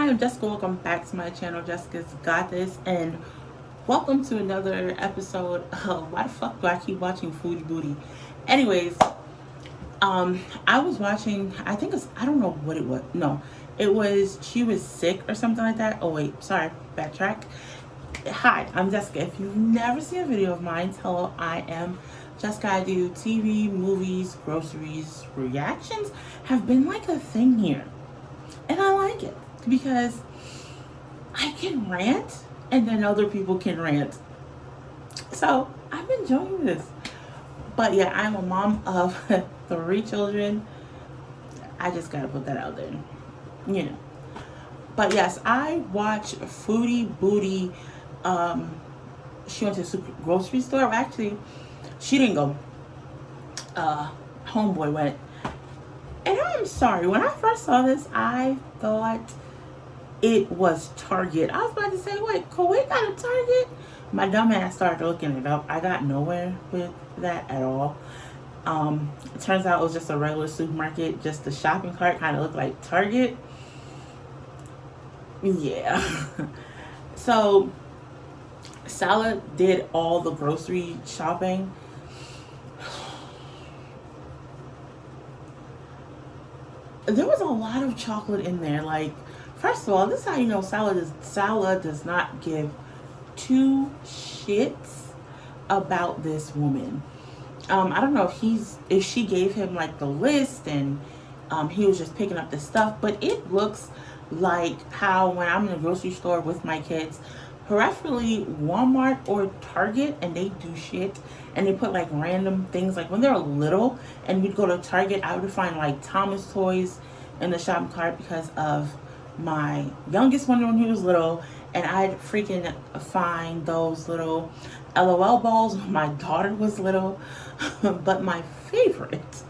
Hi, I'm Jessica. Welcome back to my channel, Jessica's Got This, and welcome to another episode of Why the fuck do I keep watching Foodiebeauty? Anyways, I was watching. I don't know what it was. No, it was she was sick or something like that. Oh wait, sorry, backtrack. Hi, I'm Jessica. If you've never seen a video of mine, hello, I am Jessica. I do TV, movies, groceries, reactions have been like a thing here, and I like it because I can rant and then other people can rant. So I'm enjoying this. But yeah, I'm a mom of 3 children. I just gotta put that out there. You know. But yes, I watch Foodiebeauty. She went to the grocery store. Actually, she didn't go. Homeboy went. And I'm sorry, when I first saw this, I thought it was Target. I was about to say, wait, Kuwait got a Target? My dumb ass started looking it up. I got nowhere with that at all. It turns out it was just a regular supermarket. Just the shopping cart kind of looked like Target. Yeah. So, Salah did all the grocery shopping. There was a lot of chocolate in there. Like, first of all, this is how you know Salah does not give two shits about this woman. I don't know if she gave him like the list and he was just picking up the stuff, but it looks like how when I'm in a grocery store with my kids, preferably Walmart or Target, and they do shit and they put like random things. Like when they're little and we'd go to Target, I would find like Thomas toys in the shopping cart because of my youngest one when he was little, and I'd freaking find those little LOL balls when my daughter was little. But my favorite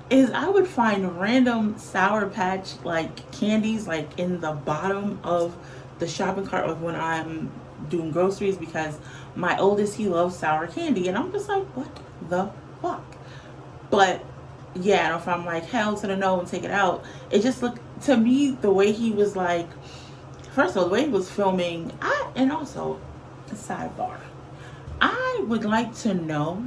is I would find random Sour Patch like candies like in the bottom of the shopping cart of when I'm doing groceries, because my oldest, he loves sour candy, and I'm just like, what the fuck? But yeah, if I'm like hell to the no and take it out, it just looked to me the way he was like, first of all, the way he was filming, and also sidebar, I would like to know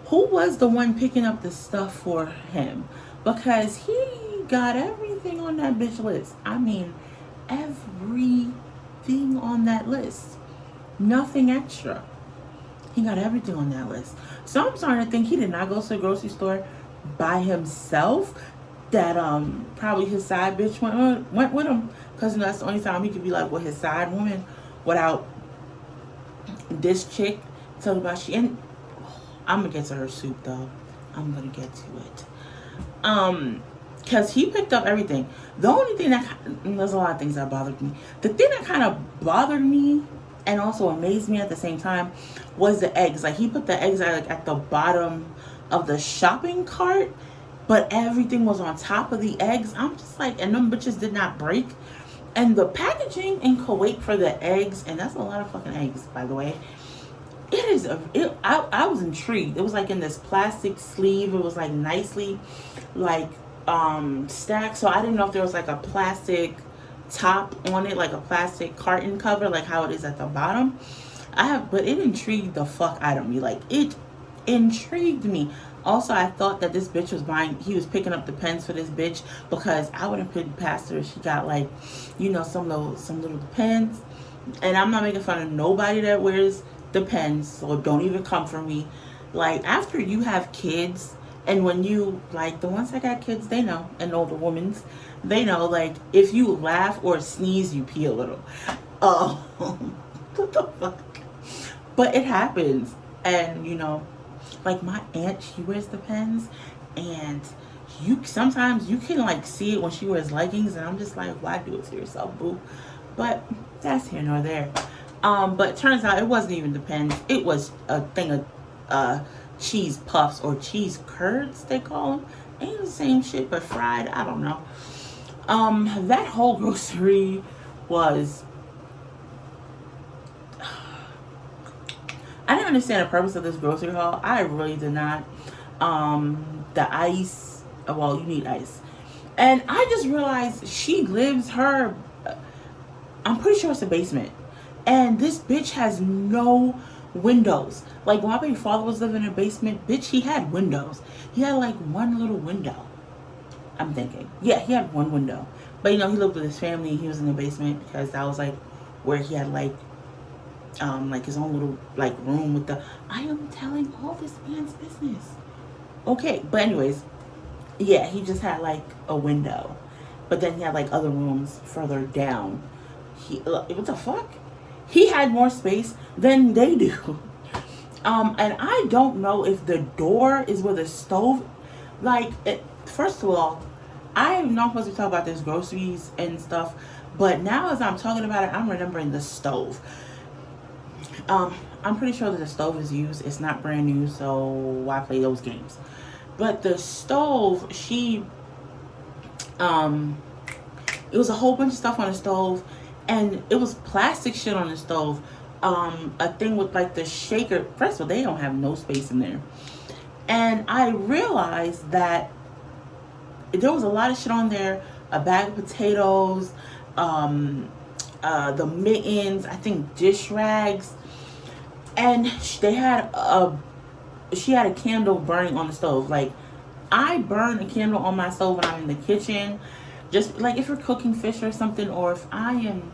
who was the one picking up the stuff for him, because he got everything on that bitch list. I mean, everything on that list, nothing extra. He got everything on that list. So I'm starting to think he did not go to the grocery store by himself. That probably his side bitch went with him, because that's the only time he could be like with his side woman without this chick talking about she. And I'm gonna get to her soup though. I'm gonna get to it. Because he picked up everything. The only thing there's a lot of things that bothered me. The thing that kind of bothered me and also amazed me at the same time was the eggs. Like, he put the eggs at the bottom of the shopping cart, but everything was on top of the eggs. I'm just like, and them bitches did not break. And the packaging in Kuwait for the eggs, and that's a lot of fucking eggs, by the way. I was intrigued. It was like in this plastic sleeve. It was like nicely like stacked. So I didn't know if there was like a plastic top on it, like a plastic carton cover, like how it is at the bottom. But it intrigued the fuck out of me. Like, it intrigued me. Also, I thought that this bitch he was picking up the pens for this bitch, because I wouldn't put it past her. She got like, some little pens. And I'm not making fun of nobody that wears the pens, so don't even come for me. Like, after you have kids, and when you, like, the ones that got kids, they know, and older women's, they know, like, if you laugh or sneeze, you pee a little. What the fuck? But it happens. And, like, my aunt, she wears the pens, and sometimes you can, like, see it when she wears leggings, and I'm just like, why do it to yourself, boo? But that's here nor there. But it turns out it wasn't even the pens. It was a thing of cheese puffs, or cheese curds, they call them. Ain't the same shit, but fried. I don't know. That whole grocery was... I didn't understand the purpose of this grocery haul. I really did not. The ice... Well, you need ice. And I just realized she lives her, I'm pretty sure it's a basement. And this bitch has no windows. Like when my baby father was living in a basement, bitch, he had windows. He had like one little window. I'm thinking. Yeah, he had one window. But you know, he lived with his family. He was in the basement because that was like where he had like his own little like room with the. I am telling all this man's business. Okay, but anyways, yeah, he just had like a window, but then he had like other rooms further down. What the fuck? He had more space than they do. And I don't know if the door is where the stove. First of all, I am not supposed to talk about this groceries and stuff, but now as I'm talking about it, I'm remembering the stove. I'm pretty sure that the stove is used. It's not brand new, so why play those games? But the stove, it was a whole bunch of stuff on the stove, and it was plastic shit on the stove. A thing with like the shaker. First of all, they don't have no space in there. And I realized that there was a lot of shit on there. A bag of potatoes, the mittens, I think dish rags, and she had a candle burning on the stove. Like, I burn a candle on my stove when I'm in the kitchen, just like if you're cooking fish or something, or if I am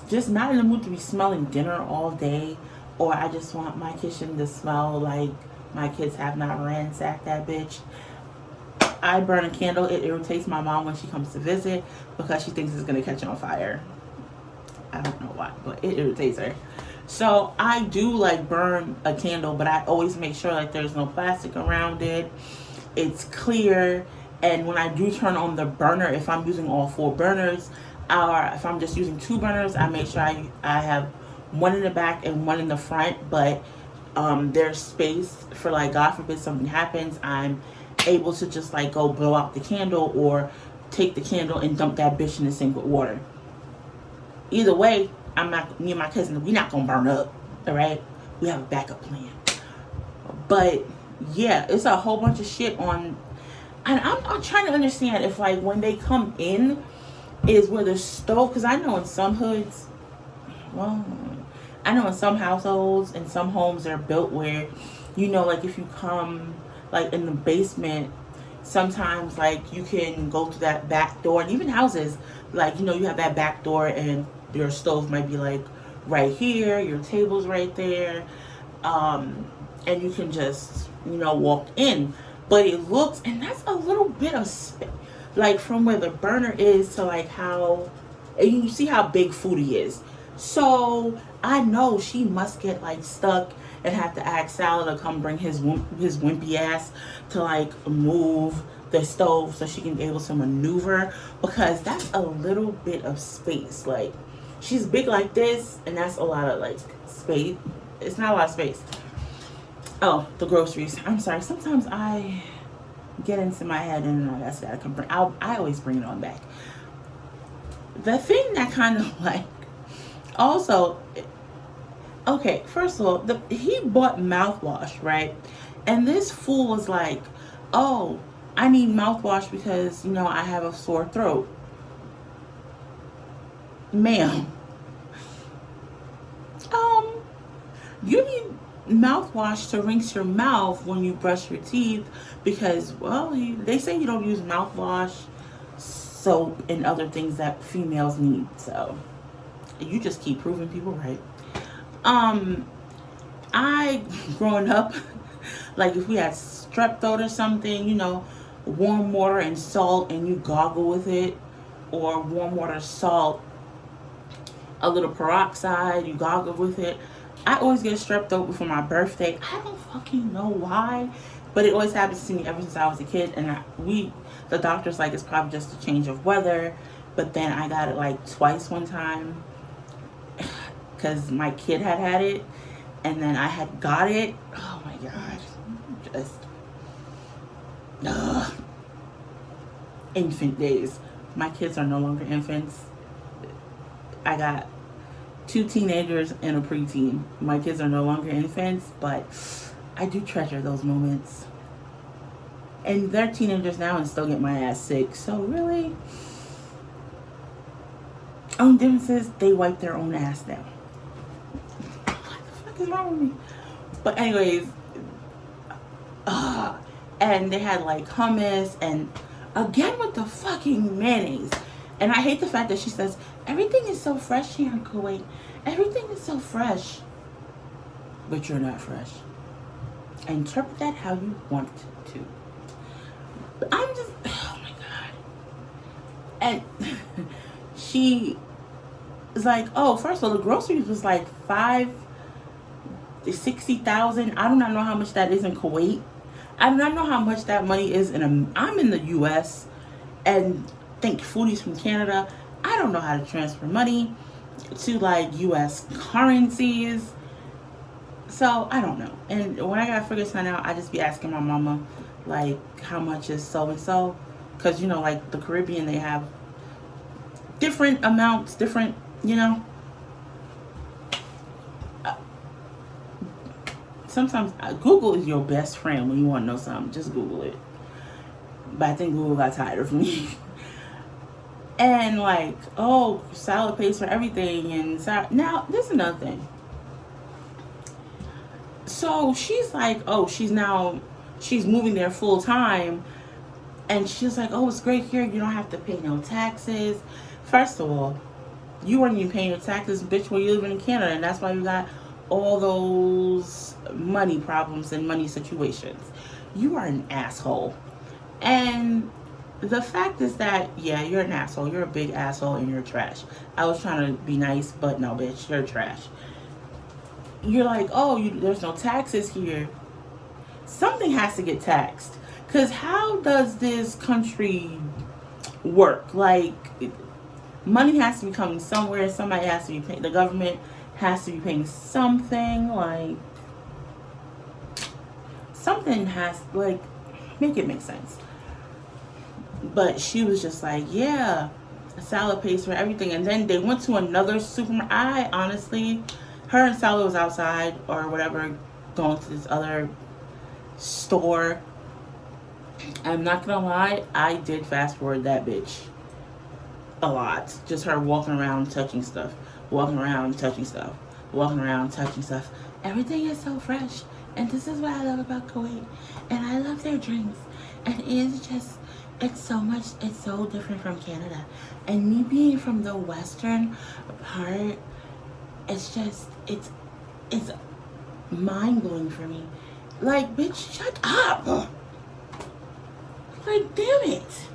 just not in the mood to be smelling dinner all day, or I just want my kitchen to smell like my kids have not ransacked that bitch. I burn a candle. It irritates my mom when she comes to visit because she thinks it's gonna catch on fire. I don't know why, but it irritates her. So I do like burn a candle, but I always make sure like there's no plastic around it. It's clear. And when I do turn on the burner, if I'm using all 4 burners, or if I'm just using 2 burners, I make sure I have one in the back and one in the front. But there's space for, like, God forbid something happens, I'm able to just like go blow out the candle or take the candle and dump that bitch in the sink with water. Either way, me and my cousin, we're not gonna burn up, all right? We have a backup plan. But yeah, it's a whole bunch of shit on, and I'm trying to understand if like when they come in is where the stove, because I know in some hoods, well, I know in some households and some homes they're built where, you know, like if you come like in the basement, sometimes like you can go to that back door, and even houses, like, you know, you have that back door and your stove might be like right here, your table's right there, and you can just, you know, walk in. But it looks, and that's a little bit of space, like from where the burner is to like how, and you see how big Foodie is. So I know she must get like stuck and have to ask Sal to come bring his wimpy ass to like move the stove so she can be able to maneuver, because that's a little bit of space. Like, she's big like this, and that's a lot of like space. It's not a lot of space. Oh, the groceries. I'm sorry. Sometimes I get into my head and I just gotta come bring. I always bring it on back. The thing that kind of like also. Okay, first of all, he bought mouthwash, right? And this fool was like, oh, I need mouthwash because, you know, I have a sore throat. Ma'am, you need mouthwash to rinse your mouth when you brush your teeth because, well, they say you don't use mouthwash, soap, and other things that females need. So you just keep proving people right. I, growing up, like if we had strep throat or something, you know, warm water and salt and you gargle with it, or warm water, salt, a little peroxide, you gargle with it. I always get strep throat before my birthday. I don't fucking know why, but it always happens to me ever since I was a kid. And the doctor's like, it's probably just a change of weather. But then I got it like twice one time because my kid had it, and then I had got it. Oh my god, just infant days. My kids are no longer infants. I got 2 teenagers and a preteen. My kids are no longer infants, but I do treasure those moments. And they're teenagers now and still get my ass sick. So really, only difference is they wipe their own ass down. What the fuck is wrong with me? But anyways, and they had like hummus and again with the fucking mayonnaise. And I hate the fact that she says everything is so fresh here in Kuwait. Everything is so fresh, but you're not fresh. Interpret that how you want to. But I'm just, oh my god. And she is like, oh, first of all, the groceries was like 60,000. I do not know how much that is in Kuwait. I do not know how much that money is I'm in the U.S. and think foodies from Canada. I don't know how to transfer money to like U.S. currencies. So I don't know. And when I gotta figure something out, I just be asking my mama, like, how much is so and so? Because, you know, like the Caribbean, they have different amounts, different, you know. Sometimes Google is your best friend when you want to know something. Just Google it. But I think Google got tired of me. And like, oh, salad pays for everything. And now, this is another thing. So she's like, oh, she's moving there full time. And she's like, oh, it's great here. You don't have to pay no taxes. First of all, you weren't even paying your taxes, bitch, when you living in Canada. And that's why you got all those money problems and money situations. You are an asshole. And the fact is that, yeah, you're an asshole. You're a big asshole and you're trash. I was trying to be nice, but no, bitch, you're trash. You're like, oh, there's no taxes here. Something has to get taxed. Because how does this country work? Like, money has to be coming somewhere. Somebody has to be paying. The government has to be paying something. Like, something has, like, make it make sense. But she was just like, yeah, salad pays for everything. And then they went to another supermarket. I honestly, her and Salad was outside or whatever, going to this other store. I'm not gonna lie, I did fast forward that bitch a lot. Just her walking around touching stuff, walking around touching stuff, walking around touching stuff. Everything is so fresh, and this is what I love about Kuwait. And I love their drinks, and it's so different from Canada. And me being from the western part, it's mind-blowing for me. Like, bitch, shut up. Like, damn it.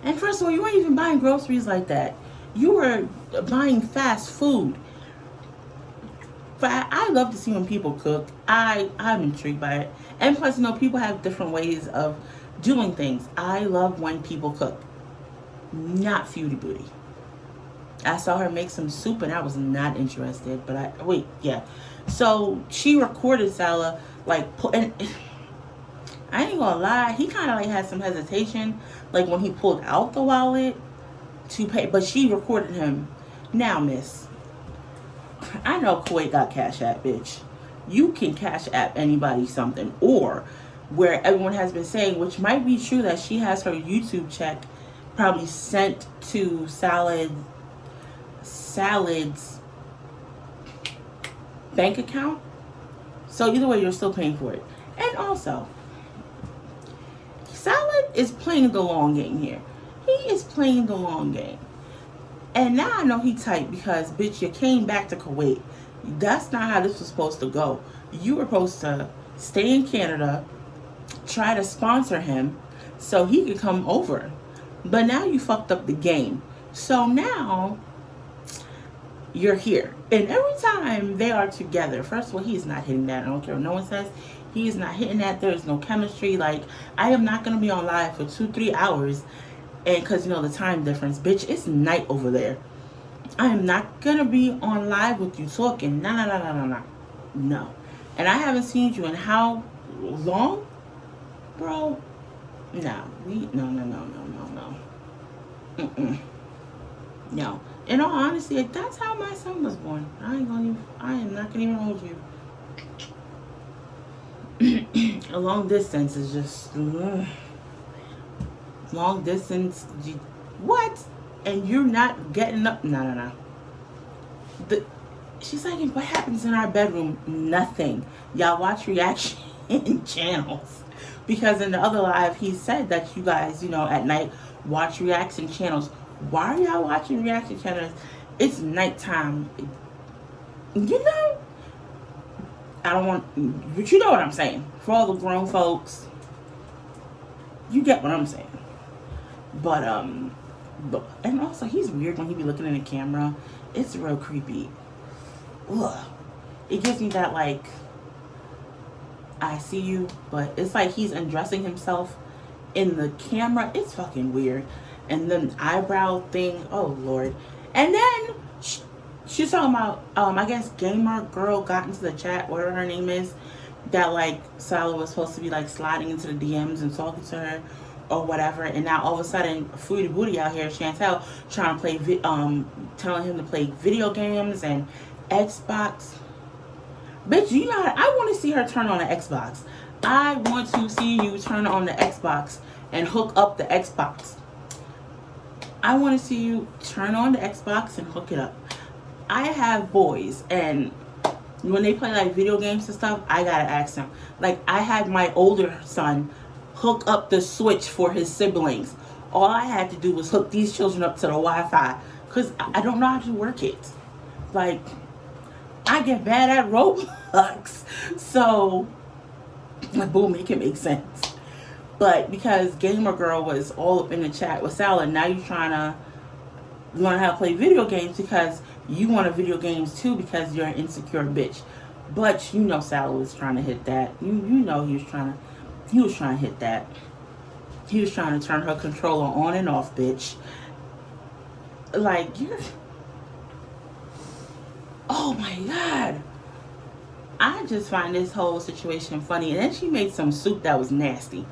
And first of all, you weren't even buying groceries like that. You were buying fast food. But I love to see when people cook. I'm intrigued by it. And plus, you know, people have different ways of doing things. I love when people cook. Not Foodiebeauty. I saw her make some soup and I was not interested. But so she recorded Salah, like, and I ain't gonna lie, he kind of like had some hesitation, like when he pulled out the wallet to pay, but she recorded him. Now, miss, I know Kuwait got Cash App, bitch. You can Cash App anybody something, or where everyone has been saying, which might be true, that she has her YouTube check probably sent to Salad's bank account. So either way, you're still paying for it. And also, Salad is playing the long game here. He is playing the long game. And now I know he tight because, bitch, you came back to Kuwait. That's not how this was supposed to go. You were supposed to stay in Canada, try to sponsor him so he could come over. But now you fucked up the game. So now you're here. And every time they are together, first of all, he is not hitting that. I don't care what no one says. He is not hitting that. There is no chemistry. Like, I am not going to be on live for 2-3 hours. And because, you know, the time difference. Bitch, it's night over there. I am not going to be on live with you talking. No. And I haven't seen you in how long? Bro. No. No. No. In all honesty, like, that's how my son was born. I am not going to even hold you. A long distance is just, long distance. What? And you're not getting up? No. The, she's like, what happens in our bedroom? Nothing. Y'all watch reaction channels. Because in the other live, he said that you guys, at night, watch reaction channels. Why are y'all watching reaction channels? It's nighttime. I don't want, but you know what I'm saying. For all the grown folks, you get what I'm saying. But and also he's weird when he be looking in the camera. It's real creepy. Ugh. It gives me that like, I see you, but it's like he's undressing himself in the camera. It's fucking weird. And then eyebrow thing. Oh Lord. And then she's talking about I guess gamer girl got into the chat, whatever her name is, that like Sala was supposed to be like sliding into the DMs and talking to her or whatever, and now all of a sudden Foodiebeauty out here, Chantel, trying to play telling him to play video games and Xbox. Bitch, you know, I want to see her turn on the Xbox. I want to see you turn on the Xbox and hook up the Xbox. I want to see you turn on the Xbox and hook it up. I have boys, and when they play like video games and stuff, I gotta ask them. Like, I had my older son hook up the Switch for his siblings. All I had to do was hook these children up to the Wi-Fi, because I don't know how to work it. Like, I get bad at Roblox, so like, boom, make it make sense. But because Gamer Girl was all up in the chat with Sala, now you're trying to learn how to play video games because you want to video games too, because you're an insecure bitch. But you know Sala was trying to hit that. You know he was trying to hit that. He was trying to turn her controller on and off, bitch. Like, you're... Oh my God. I just find this whole situation funny. And then she made some soup that was nasty.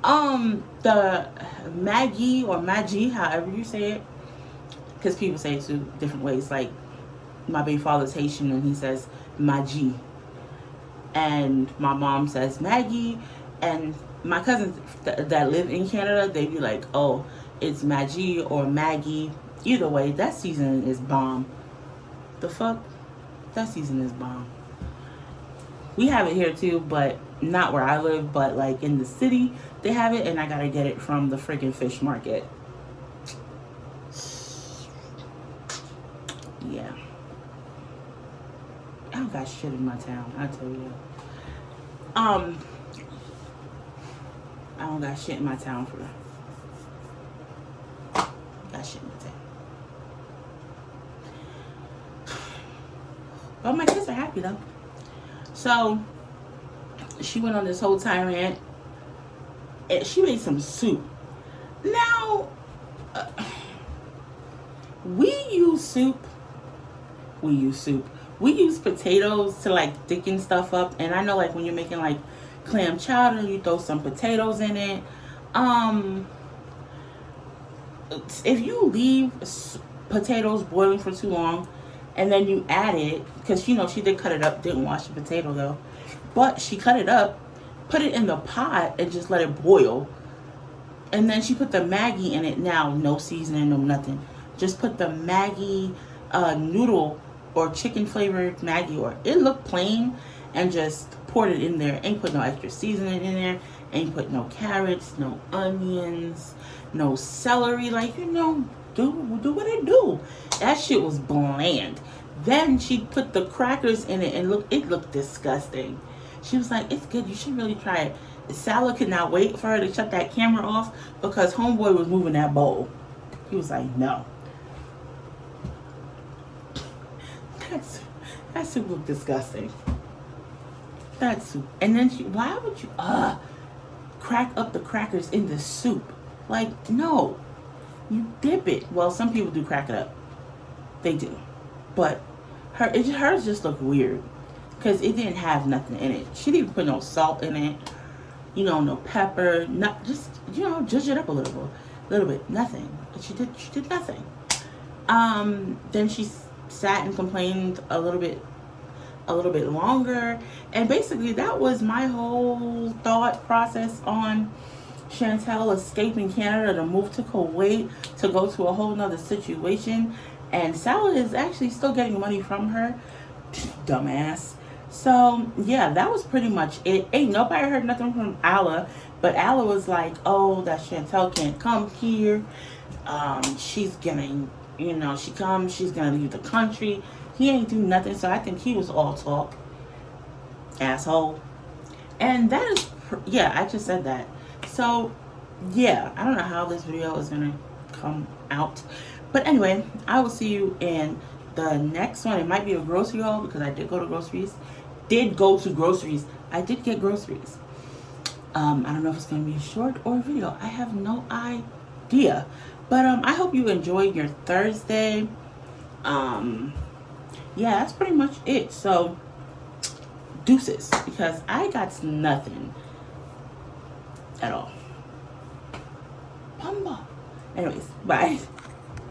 The Maggie or Maggie, however you say it, because people say it two different ways. Like, my baby father's Haitian and he says Maggie, and my mom says Maggie, and my cousins that live in Canada, they be like, oh, it's Maggie or Maggie. Either way, that seasoning is bomb. The fuck? That seasoning is bomb. We have it here too, but not where I live, but like in the city they have it, and I gotta get it from the freaking fish market. Yeah. I don't got shit in my town, I tell you. I don't got shit in my town for that. Got shit in my town. But my kids are happy though. So she went on this whole tirade, and she made some soup. Now, we use soup. We use potatoes to like thicken stuff up. And I know like when you're making like clam chowder, you throw some potatoes in it. If you leave potatoes boiling for too long, and then you add it, because she did cut it up, didn't wash the potato though, but she cut it up, put it in the pot, and just let it boil. And then she put the Maggie in it. Now, no seasoning, no nothing. Just put the Maggie noodle or chicken flavored Maggie, or it looked plain, and just poured it in there. Ain't put no extra seasoning in there. Ain't put no carrots, no onions, no celery. Like, do what it do. That shit was bland. Then she put the crackers in it, and it looked disgusting. She was like, it's good, you should really try it. Sala could not wait for her to shut that camera off, because homeboy was moving that bowl. He was like, no. That soup looked disgusting. That soup. And then why would you crack up the crackers in the soup? Like, no. You dip it. Well, some people do crack it up. They do. But hers just looked weird, because it didn't have nothing in it. She didn't put no salt in it. No pepper. Not just, judge it up a little bit. Nothing. But she did nothing. Then she sat and complained a little bit longer. And basically that was my whole thought process on Chantel escaping Canada to move to Kuwait to go to a whole nother situation. And Salad is actually still getting money from her. Dumbass. So, yeah, that was pretty much it. Ain't nobody heard nothing from Alla. But Alla was like, oh, that Chantel can't come here. She's getting, she comes, she's going to leave the country. He ain't do nothing. So I think he was all talk. Asshole. And that is, yeah, I just said that. So, yeah, I don't know how this video is going to come out. But anyway, I will see you in the next one. It might be a grocery haul because I did go to groceries. I did get groceries. I don't know if it's going to be a short or a video. I have no idea. But I hope you enjoyed your Thursday. Yeah, that's pretty much it. So, deuces, because I got nothing at all. Anyways, bye.